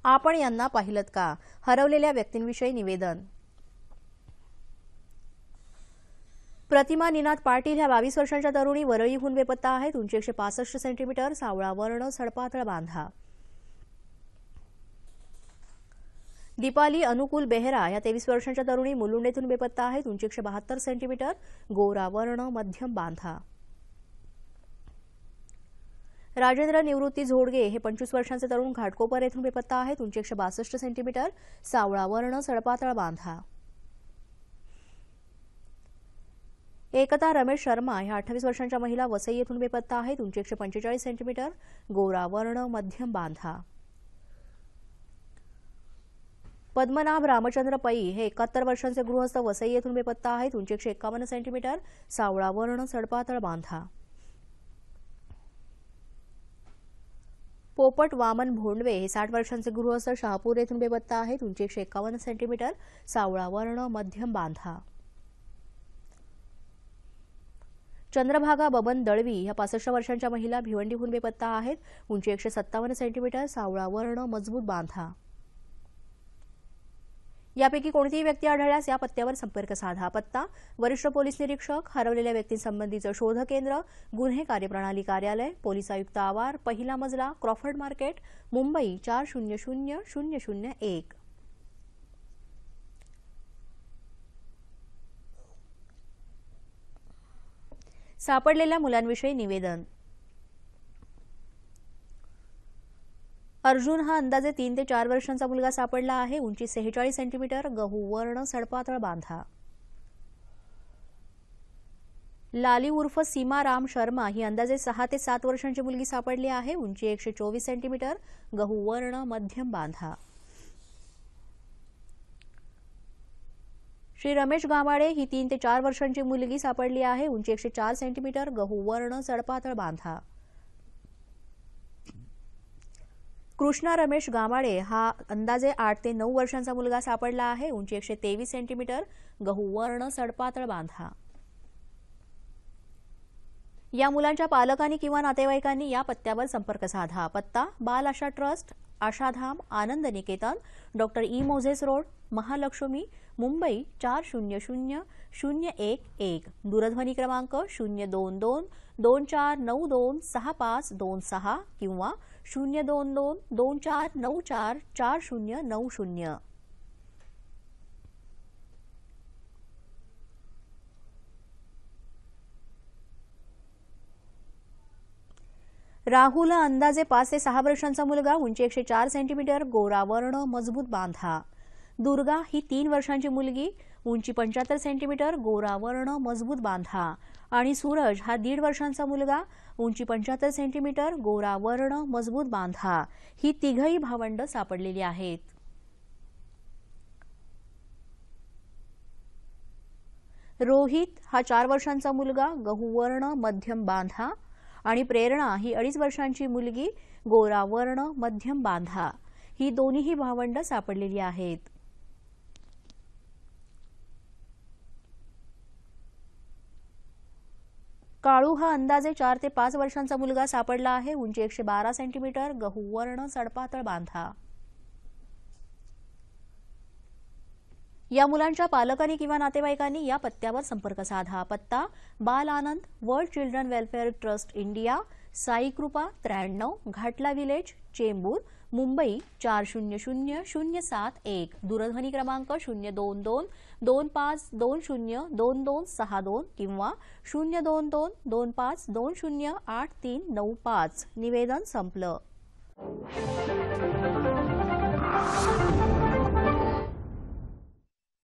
आपण यांना पाहिलत का? हरवलेल्या व्यक्तींविषयी निवेदन. प्रतिमा निनाद पाटील ह्या 22 वर्षांच्या तरुणी वरळीहून बेपत्ता आहेत. उंची 165 सेंटीमीटर, सावळा वर्ण, सडपातळ बांधा. दीपाली अनुकूल बेहरा ह्या 23 वर्षांच्या तरुणी मुलुंडेतून बेपत्ता आहेत. उंची 172 सेंटीमीटर, गोरा वर्ण, मध्यम बांधा. राजेंद्र निवृत्ती झोडगे हे 25 वर्षांचे तरुण घाटकोपर येथून बेपत्ता आहेत. उंची 162 सेंटीमीटर, सावळा वर्ण, सडपातळ बांधा. एकता रमेश शर्मा ह्या 28 वर्षांच्या महिला वसई येथून बेपत्ता आहेत. उंची 145 सेंटीमीटर, गोरा वर्ण, मध्यम बांधा. पद्मनाभ रामचंद्र पै हे 71 वर्षांचे गृहस्थ वसई येथून बेपत्ता आहेत. उंची 151 सेंटीमीटर, सावळा वर्ण, सडपातळ बांधा. पोपट वामन भोंडवे हे 60 वर्षांचे गृहस्थ शहापूर येथून बेपत्ता आहेत. उंची 151 सेंटीमीटर, सावळा वर्ण, मध्यम बांधा. चंद्रभागा बबन दळवी ह्या 65 वर्षांच्या महिला भिवंडीहून बेपत्ता आहेत. उंची 157 सेंटीमीटर, सावळा वर्ण, मजबूत बांधा. यापैकी कोणतीही व्यक्ती आढळल्यास या पत्त्यावर संपर्क साधा. पत्ता: वरिष्ठ पोलीस निरीक्षक, हरवलेल्या व्यक्तींसंबंधीचं शोध केंद्र, गुन्हे कार्यप्रणाली कार्यालय, पोलीस आयुक्त आवार, पहिला मजला, क्रॉफर्ड मार्केट, मुंबई 400001. सापडलेल्या मुलांविषयी निवेदन. अर्जुन हा अंदाजे 3 ते 4 वर्षांचा मुलगा सापडला आहे. उंची 46 सेंटीमीटर, गहू वर्ण, सडपातळ बांधा. लाली उर्फ सीमा राम शर्मा ही अंदाजे 6 ते 7 वर्षांची मुलगी सापडली आहे. उंची 124 सेंटीमीटर, गहू वर्ण, मध्यम बांधा. श्री रमेश गामाडे ही 3 ते 4 वर्षांची मुलगी सापडली आहे. उंची 104 सेंटीमीटर, गहू वर्ण, सडपातळ बांधा. कृष्णा रमेश गामाडे हा अंदाजे 8 ते 9 वर्षांचा मुलगा सापडला आहे. उंची 123 सेंटीमीटर, गहू वर्ण, सडपातळ बांधा. या मुलांच्या पालकांनी किंवा नातेवाईकांनी या पत्त्यावर संपर्क साधा. पत्ता: Bal Asha trust, Ashadham, Anand Niketan, doctor E Moses road, Mahalaxmi, Mumbai 400001. दूरध्वनी क्रमांक 022-2492-6526 किंवा 022-2494-4090. राहुल अंदाजे 5 ते 6 वर्षांचा मुलगा, उंची 104 सेंटीमीटर, गोरा वर्ण, मजबूत बांधा. दुर्गा ही 3 वर्षांची मुलगी, उंची 75 सेंटीमीटर, गोरा वर्ण, मजबूत बांधा. आणि सूरज हा 1.5 वर्षांचा मुलगा, उंची 75 सेंटीमीटर, गोरा वर्ण, मजबूत बांधा. ही तिघही भावंड सापडलेली आहेत. रोहित हा 4 वर्षांचा मुलगा, गहू वर्ण, मध्यम बांधा. आणि प्रेरणा ही 2.5 वर्षांची मुलगी, गोरा वर्ण, मध्यम बांधा. ही दोन्हीही भावंड सापडलेली आहेत. काळू हा अंदाजे 4 ते 5 वर्षांचा मुलगा सापडला आहे. उंची 112 सेंटीमीटर, गहू वर्ण, सडपातळ बांधा. या मुलांच्या पालकांनी किंवा नातेवाईकांनी या पत्त्यावर संपर्क साधा. पत्ता: Bal Anand, world children welfare trust India, Sai Krupa 93, घाटला village, Chembur, Mumbai 400007. दूरध्वनी क्रमांक 022-2520-2262 किंवा 022-2520-8395. निवेदन संपलं.